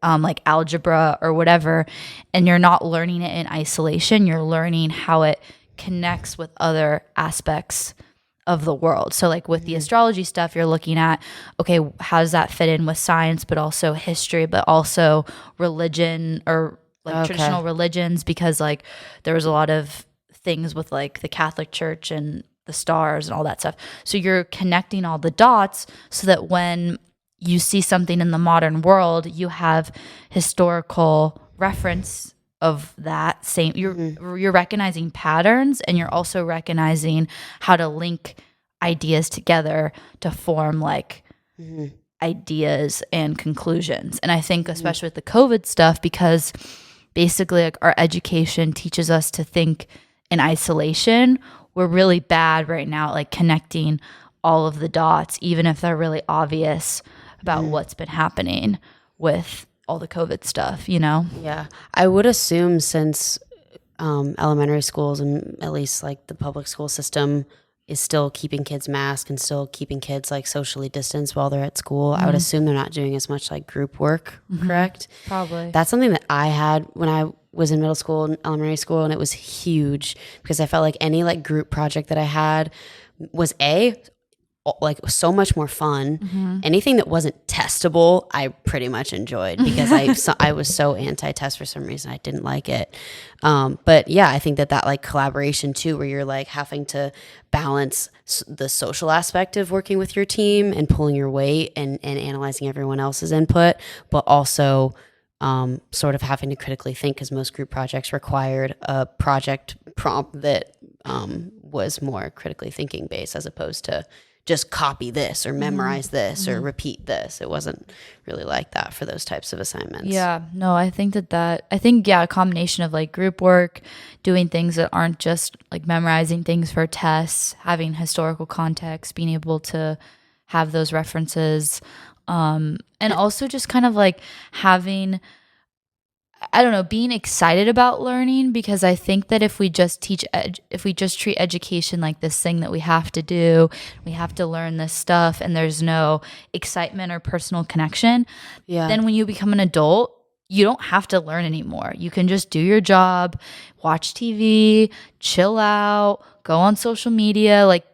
like algebra or whatever, and you're not learning it in isolation. You're learning how it connects with other aspects of the world. So like with the astrology stuff, you're looking at, okay, how does that fit in with science, but also history, but also religion, or like traditional religions, because like there was a lot of things with like the Catholic Church and the stars and all that stuff. So you're connecting all the dots so that when you see something in the modern world, you have historical reference of that same. You're recognizing patterns, and you're also recognizing how to link ideas together to form like ideas and conclusions. And I think especially with the COVID stuff, because basically like our education teaches us to think in isolation, we're really bad right now at like connecting all of the dots, even if they're really obvious about what's been happening with all the COVID stuff, you know? Yeah. I would assume since elementary schools and at least like the public school system is still keeping kids masked and still keeping kids like socially distanced while they're at school, I would assume they're not doing as much like group work, correct? Probably. That's something that I had when I was in middle school and elementary school, and it was huge because I felt like any like group project that I had was like so much more fun. Anything that wasn't testable, I pretty much enjoyed because I was so anti-test for some reason. I didn't like it. But yeah, I think that like collaboration too, where you're like having to balance the social aspect of working with your team and pulling your weight and analyzing everyone else's input, but also sort of having to critically think, because most group projects required a project prompt that was more critically thinking based, as opposed to just copy this or memorize this or repeat this. It wasn't really like that for those types of assignments. Yeah, no, I think yeah, a combination of like group work, doing things that aren't just like memorizing things for tests, having historical context, being able to have those references, and also just kind of like having, I don't know, being excited about learning, because I think that if we just treat education like this thing that we have to do, we have to learn this stuff, and there's no excitement or personal connection, then when you become an adult, you don't have to learn anymore. You can just do your job, watch TV, chill out, go on social media. Like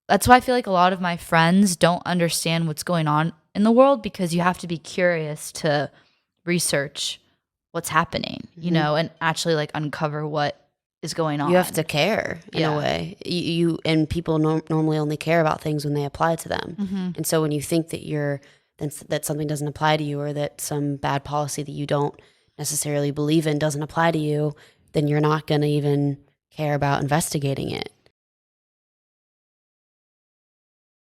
that's why I feel like a lot of my friends don't understand what's going on in the world, because you have to be curious to research what's happening, you know, and actually like uncover what is going on. You have to care in a way. You and people normally only care about things when they apply to them. And so when you think that that something doesn't apply to you, or that some bad policy that you don't necessarily believe in doesn't apply to you, then you're not going to even care about investigating it.